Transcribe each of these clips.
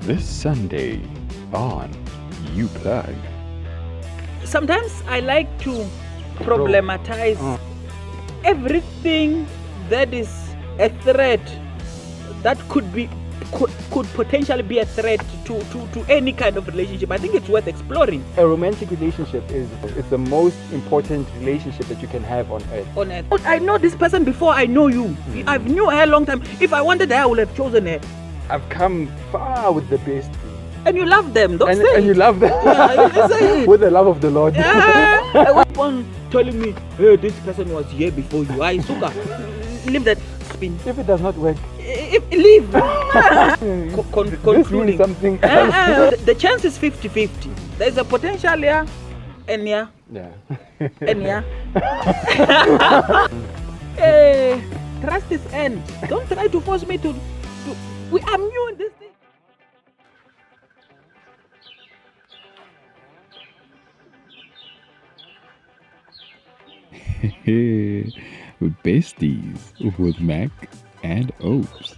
This Sunday on YouPlug. Sometimes I like to problematize everything that is a threat that could potentially be a threat to any kind of relationship. I think it's worth exploring. A romantic relationship is the most important relationship that you can have on earth. I know this person before I know you. I've knew her a long time. If I wanted her, I would have chosen her. I've come far with the besties. And you love them, don't say And you love them. Yeah, say it. With the love of the Lord. Yeah. One person telling me, hey, this person was here before you. I suka. Leave that spin. If it does not work, leave. this means something else. The chance is 50-50. There's a potential here and here. Yeah. And here. Hey, trust is end. Don't try to force me to. I'm new in this thing. Besties with Mac and Opes.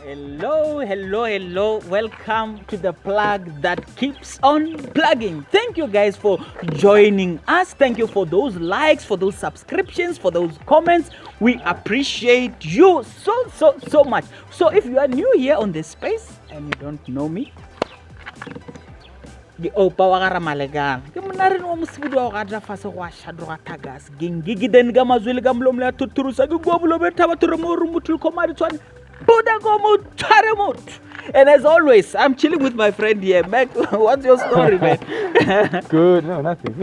Hello. Welcome to the plug that keeps on plugging. Thank you guys for joining us. Thank you for those likes, for those subscriptions, for those comments. We appreciate you so much. So if you are new here on this space and you don't know me, di opa wa ga Ramalegana ke mona re no mosibudi wa ga dra fase go a shadro ga tagas gengigi den ga mazwele ga mlomo la tuturusa ke go bulo be thaba tore mo rumutul komadi tswane buda go mo tare mot. And as always, I'm chilling with my friend here. Mac, what's your story, man? Good. No, nothing.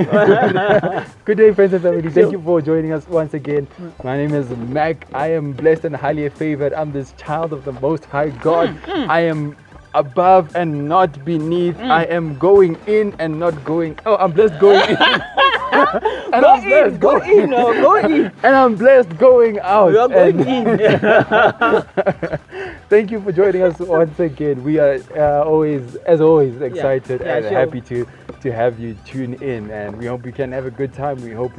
Good day, friends and family. Thank you for joining us once again. My name is Mac. I am blessed and highly favored. I'm this child of the Most High God. I am above and not beneath. I am going in and not going. Oh, I'm blessed going in. And Go in. And I'm blessed going out. You are going in. Thank you for joining us once again. We are always excited and happy to have you tune in, and we hope we can have a good time. We hope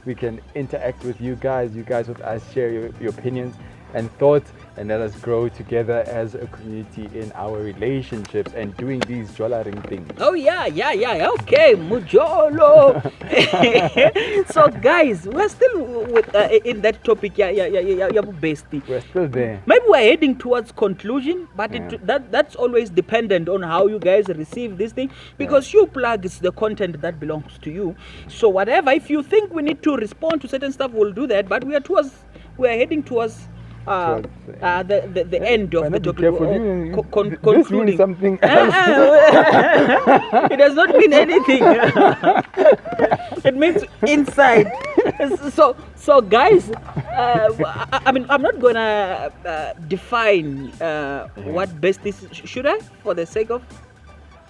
we can interact with you guys with us, share your opinions and thoughts, and let us grow together as a community in our relationships and doing these jollaring things. Oh yeah. Okay, mujolo. So guys, we're still with in that topic. Yeah, bestie. We're still there. Maybe we're heading towards conclusion, but that's always dependent on how you guys receive this thing, because YouPlug is the content that belongs to you. So whatever, if you think we need to respond to certain stuff, we'll do that. But we are heading towards the end of the topic. Concluding something else. It does not mean anything. It means inside. So guys, I mean, I'm not gonna define what besties should I, for the sake of.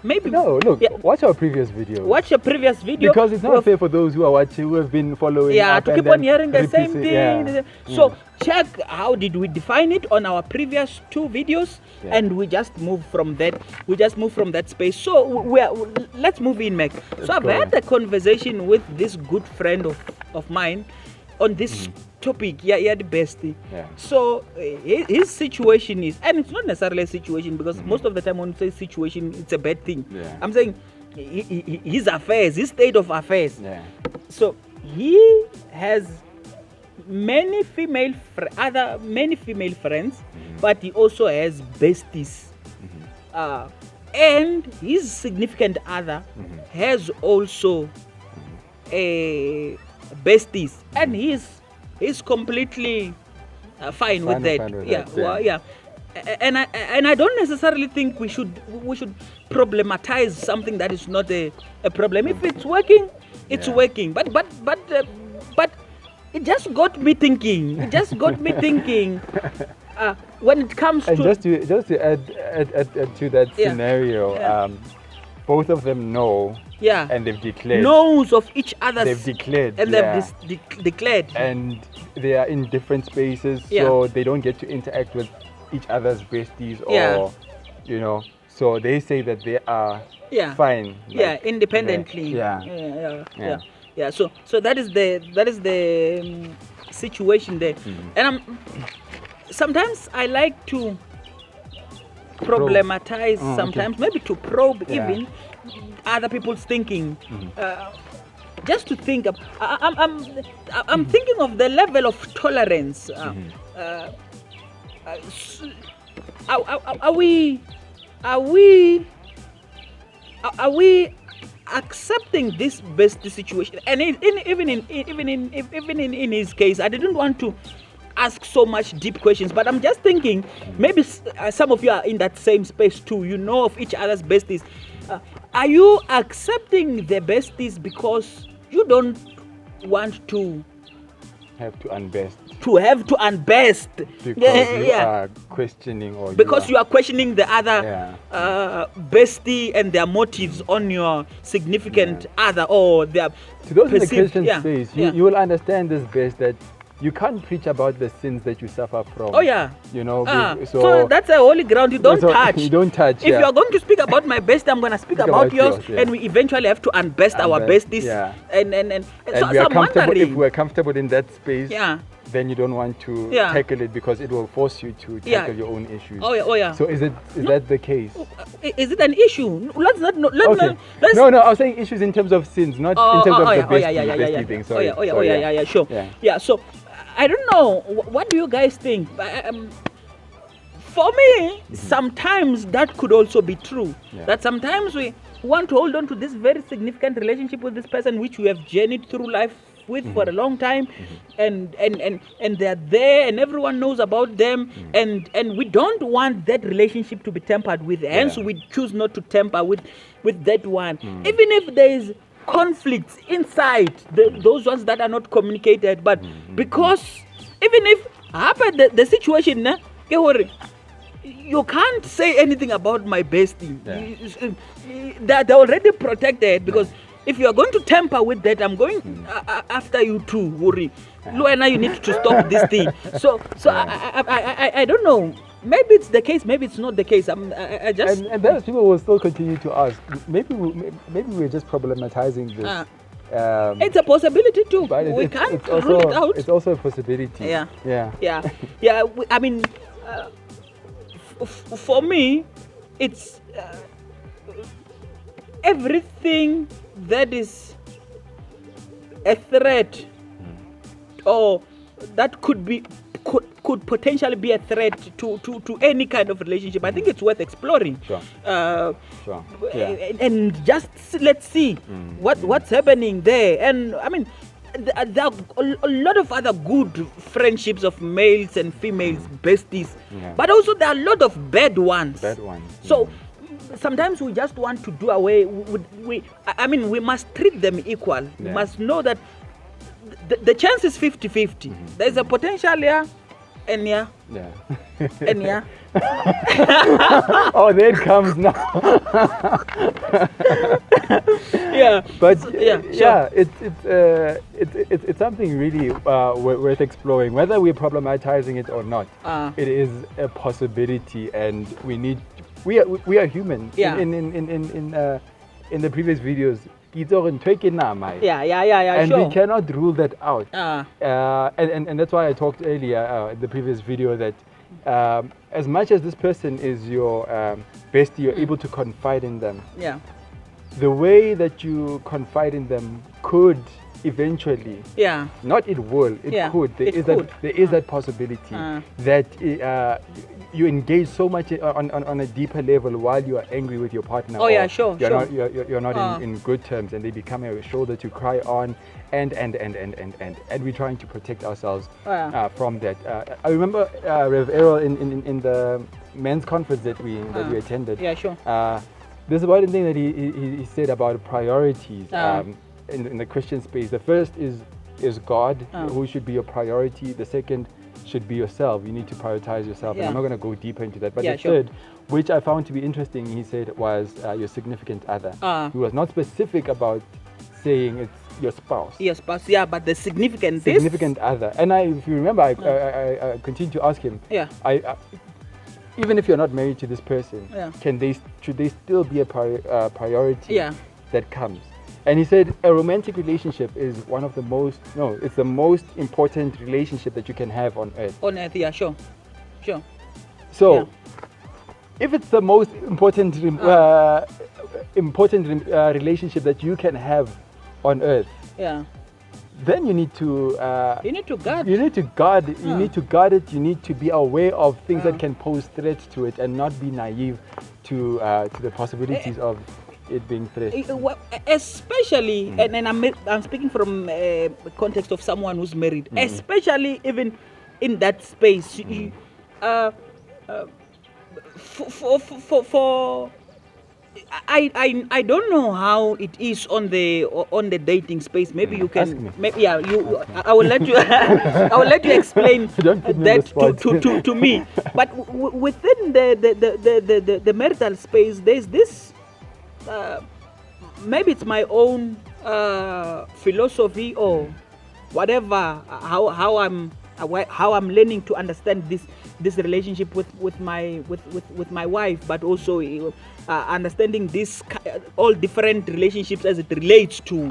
Maybe. No, look, watch our previous video. Watch a previous video. Because it's not fair for those who are watching, who have been following. Yeah, up to keep on hearing the same thing. So check how did we define it on our previous two videos, and we just move from that. We just move from that space. So let's move in, Mac. So I've had a conversation with this good friend of mine on this topic, the bestie. So his situation is, and it's not necessarily a situation, because most of the time when you say situation, it's a bad thing. I'm saying his affairs, his state of affairs. So he has many female friends, but he also has besties. And his significant other has also a besties, and he's completely fine with that. And I don't necessarily think we should problematize something that is not a problem. If it's working, it's working. But it just got me thinking. When it comes and to just to add to that scenario, both of them know. And they've declared. Knows of each other. They've declared. And they've declared. And they are in different spaces, so they don't get to interact with each other's besties or, So they say that they are fine. Independently. Yeah. So that is the situation there, and sometimes I like to problematize. Sometimes maybe to probe even other people's thinking. Just to think of, I'm thinking of the level of tolerance. Are we accepting this best situation? And even in his case, I didn't want to ask so much deep questions, but I'm just thinking maybe some of you are in that same space too. You know of each other's besties. Are you accepting the besties because you don't want to have to unbest? Because you are questioning, or you are questioning the other bestie and their motives on your significant other, or their to those perceived, in the Christian space. You will understand this best, that you can't preach about the sins that you suffer from. Oh yeah. You know, so that's a holy ground. You don't touch. You don't touch. If you are going to speak about my best, I'm going to speak about yours, and we eventually have to unbest our besties. Yeah. And so we are I'm comfortable. wondering, If we're comfortable in that space, then you don't want to Yeah. tackle it because it will force you to tackle your own issues. Oh yeah. So is that the case? Is it an issue? Let's not. No, I was saying issues in terms of sins, not in terms of the bestie thing. Sorry. Sure. Yeah. So I don't know. What do you guys think? For me, sometimes that could also be true. Yeah. That sometimes we want to hold on to this very significant relationship with this person, which we have journeyed through life with for a long time, and they're there, and everyone knows about them, and we don't want that relationship to be tampered with. Hence, we choose not to tamper with that one, even if there is conflicts inside those ones that are not communicated. But because even if happen the situation, you can't say anything about my bestie. They're already protected, because if you are going to tamper with that, I'm going after you too, worry. Luana, you need to stop this thing. So I don't know. Maybe it's the case, maybe it's not the case. I just and those people will still continue to ask. Maybe we're just problematizing this. It's a possibility too. But We can't rule it out. It's also a possibility. Yeah. I mean, for me, it's everything that is a threat, or that could potentially be a threat to any kind of relationship. I think it's worth exploring. Sure. And just let's see what's happening there. And I mean, there are a lot of other good friendships of males and females, besties, but also there are a lot of bad ones. So sometimes we just want to do away with. We must treat them equal. We must know that the chance is 50-50. There's a potential here. And and oh, there it comes now. But sure. It's something really worth exploring, whether we're problematizing it or not. It is a possibility, and we are human. In the previous videos, and sure. we cannot rule that out. And that's why I talked earlier in the previous video that as much as this person is your bestie, you're able to confide in them. The way that you confide in them could eventually, not it will, it could. There is that possibility that you engage so much on a deeper level while you are angry with your partner. Sure. You're not in good terms, and they become a shoulder to cry on, and we're trying to protect ourselves from that. I remember Rev Errol in the men's conference that we attended. There's one thing that he said about priorities in the Christian space. The first is God, who should be your priority. The second should be yourself. You need to prioritize yourself. And I'm not going to go deeper into that. But the third, which I found to be interesting, he said, was your significant other. He was not specific about saying it's your spouse. Your spouse, but the significant other. And if you remember, I continued to ask him, even if you're not married to this person, should they still be a priority that comes? And he said a romantic relationship is it's the most important relationship that you can have on earth. On earth, yeah, sure. So, Yeah. if it's the most important relationship that you can have on earth, Yeah. then you need to You need to guard. you need to guard it. You need to guard it. You need to be aware of things that can pose threats to it, and not be naive to the possibilities of it being threat. Especially, and I'm speaking from context of someone who's married, especially even in that space. For I don't know how it is on the dating space. Maybe you Ask can. me. I will let you. I will let you explain Don't put me on the that spot. to me. But within the marital space, there's this. Maybe it's my own philosophy or whatever. How I'm learning to understand this relationship with my wife, but also understanding this all different relationships as it relates to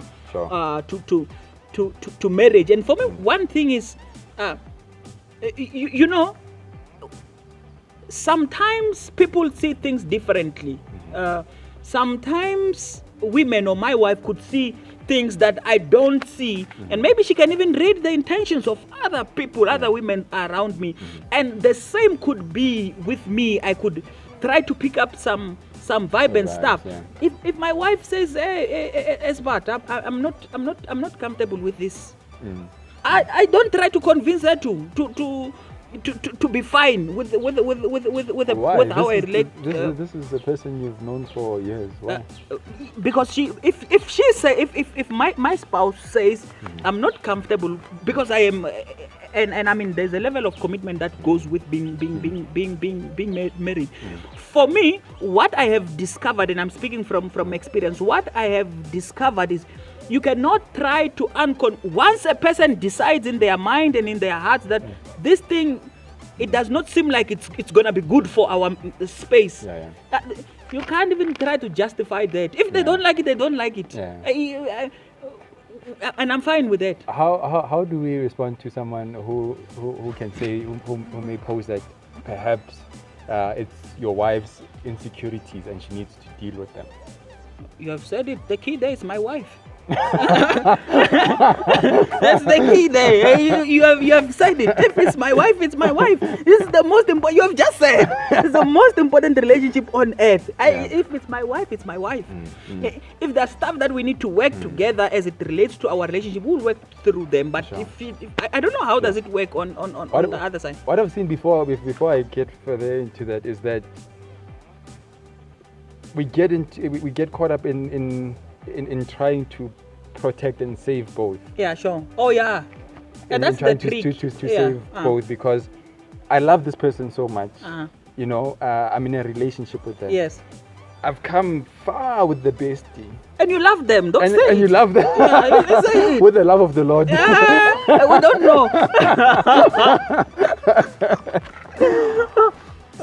to marriage. And for me, one thing is, you know, sometimes people see things differently. Sometimes women or my wife could see things that I don't see, and maybe she can even read the intentions of other people, other women around me. And the same could be with me. I could try to pick up some vibe and stuff. Yeah. If my wife says, "Hey, Esbart, I'm not comfortable with this," I don't try to convince her to be fine with how I relate. This is the person you've known for years. Why? Because if my spouse says I'm not comfortable because I am, and I mean there's a level of commitment that goes with being married. For me, what I have discovered, and I'm speaking from experience, what I have discovered is, you cannot try to once a person decides in their mind and in their hearts that this thing, it does not seem like it's gonna be good for our space. You can't even try to justify that. If they don't like it, they don't like it. And I'm fine with that. How do we respond to someone who can say, who may pose that perhaps it's your wife's insecurities and she needs to deal with them? You have said it. The key there is my wife. That's the key there. You have said it. If it's my wife, it's my wife. This is the most important. You have just said it's the most important relationship on earth. If it's my wife, it's my wife. If there's stuff that we need to work together as it relates to our relationship, we'll work through them. But if I don't know how does it work on the other side. What I've seen before I get further into that is that we get caught up in trying to protect and save both. Yeah, sure. Oh yeah. And that's trying the trick. to save both, because I love this person so much. You know, I'm in a relationship with them. Yes. I've come far with the bestie. And you love them, don't say And you love them. Yeah, say it. With the love of the Lord. Yeah, we don't know.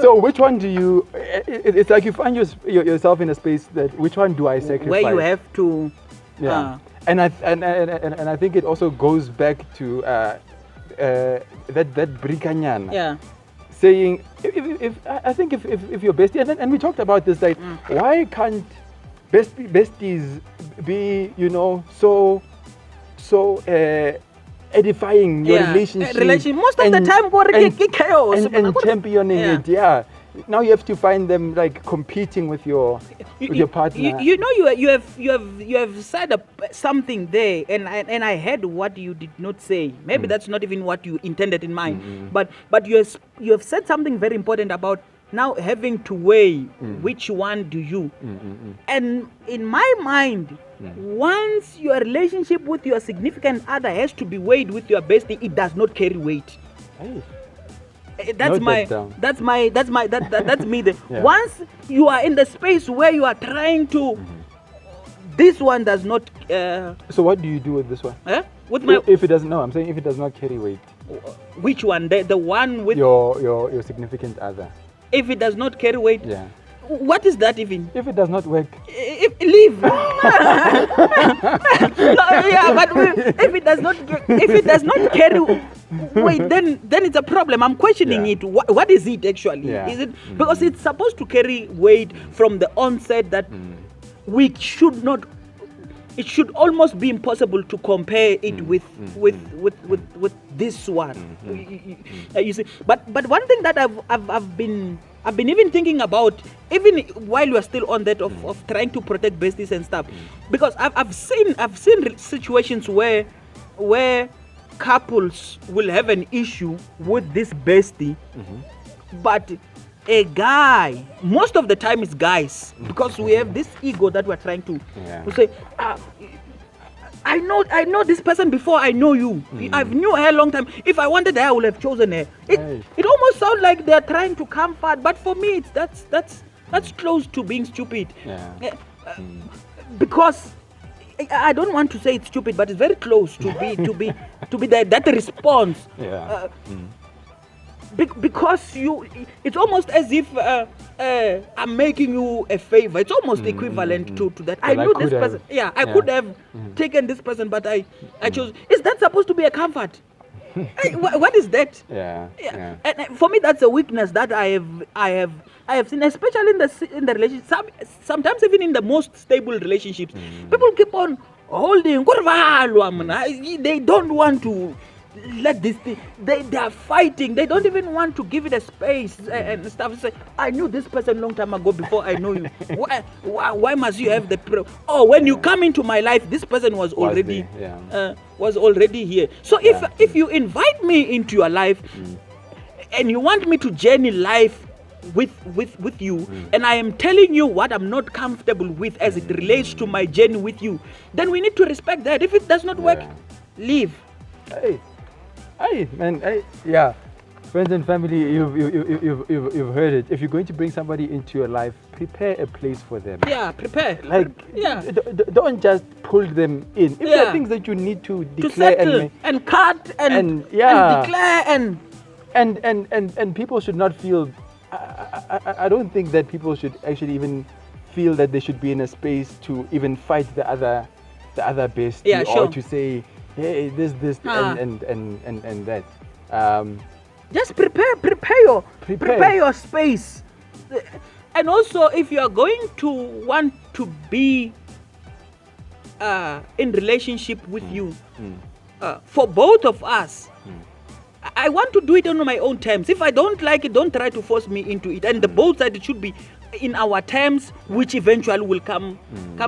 So which one do you? It's like you find yourself in a space that which one do I sacrifice? Where you have to. Yeah. And I think it also goes back to that brikanyana. Yeah. Saying if your bestie, and we talked about this, like why can't besties be, you know, so edifying your relationship? Most of the time, chaos and championing it. Yeah. Now you have to find them like competing with your partner. You know, you have said something there, and I heard what you did not say. Maybe that's not even what you intended in mind. But you have said something very important about now having to weigh which one do you. And in my mind, once your relationship with your significant other has to be weighed with your bestie, it does not carry weight. Hey. That's me. Once you are in the space where you are trying to, this one does not. So what do you do with this one? With my, if it doesn't, no, I'm saying if it does not carry weight. Which one? The one with your significant other. If it does not carry weight. Yeah. What is that even? If it does not work, Leave. Yeah, but if it does not carry weight, then it's a problem. I'm questioning it. What is it actually? Is it because it's supposed to carry weight from the onset that we should not? It should almost be impossible to compare it with this one. You see, but one thing that I've been even thinking about, even while we are still on that of trying to protect besties and stuff, because I've seen situations where couples will have an issue with this bestie, but a guy, most of the time it's guys, because we have this ego that we're trying to say, I know this person before I know you. I've knew her a long time. If I wanted her, I would have chosen her. It almost sounds like they're trying to comfort, but for me, that's close to being stupid. Because I don't want to say it's stupid, but it's very close to be that response. Because it's almost as if I'm making you a favor. It's almost equivalent to that. I knew this person. I could have taken this person, but I chose. Is that supposed to be a comfort? What is that? And for me, that's a weakness that I have seen, especially in the relationship. Sometimes even in the most stable relationships, people keep on holding. They don't want to let this thing. They are fighting. They don't even want to give it a space and stuff. Say, I knew this person long time ago before I know you. Why must you have the when you come into my life, this person was already here. So if you invite me into your life and you want me to journey life with you, and I am telling you what I'm not comfortable with as it relates to my journey with you, then we need to respect that. If it does not work, leave. Hey, man, friends and family, you've heard it. If you're going to bring somebody into your life, prepare a place for them. Prepare. Don't just pull them in. If there are things that you need to declare settle and cut and declare and people should not feel. I don't think that people should actually even feel that they should be in a space to even fight the other bestie or to say, hey, this and that. Just prepare your space. And also, if you are going to want to be in relationship with you, for both of us, I want to do it on my own terms. If I don't like it, don't try to force me into it. And the both sides, it should be in our terms, which eventually will come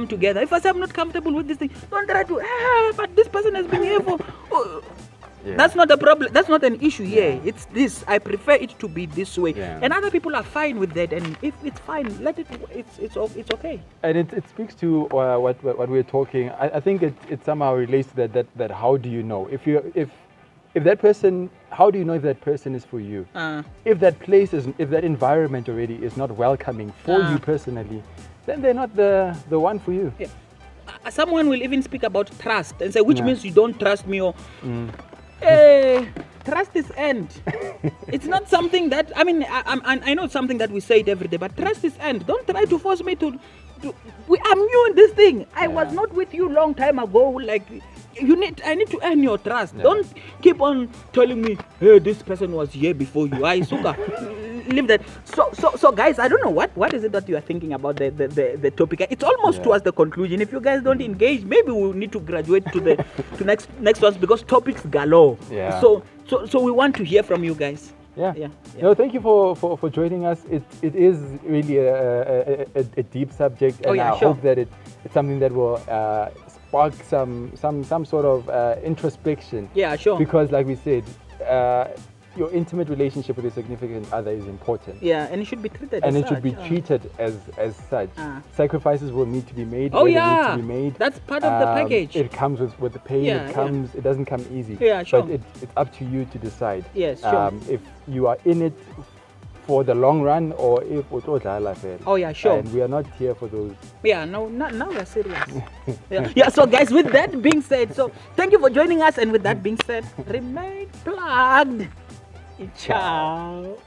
together. If I say I'm not comfortable with this thing, don't try to, but this person has been here for... That's not a problem. That's not an issue here. It's this. I prefer it to be this way. And other people are fine with that. And if it's fine, let it. It's okay. And it speaks to what we're talking. I think it somehow relates to that. How do you know if that person? How do you know if that person is for you? If that place if that environment already is not welcoming for you personally, then they're not the one for you. Someone will even speak about trust and say, which means you don't trust me or. Trust is end. It's not something that I know it's something that we say it every day, but trust is end. Don't try to force me to I'm new in this thing. I was not with you long time ago. Like I need to earn your trust. Don't keep on telling me, hey, this person was here before you. Leave that. So guys, I don't know what is it that you are thinking about the topic. It's almost towards the conclusion. If you guys don't engage, maybe we'll need to graduate to next ones, because topics galore. So we want to hear from you guys. No, thank you for joining us. It is really a deep subject, and I hope that it's something that will spark some sort of introspection. Because like we said, your intimate relationship with your significant other is important. And it should be treated as such. Should be treated as such. Sacrifices will need to be made. Need to be made. That's part of the package. It comes with the pain. It doesn't come easy. But it's up to you to decide. If you are in it for the long run, or if and we are not here for those. Now we're serious. So guys, with that being said, so thank you for joining us, and with that being said, remain plugged. Ciao.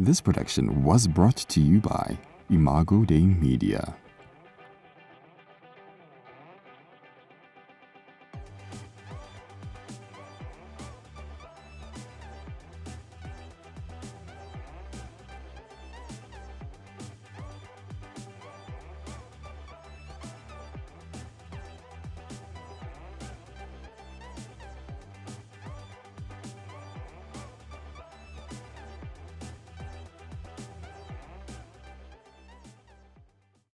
This production was brought to you by Imago Dei Media.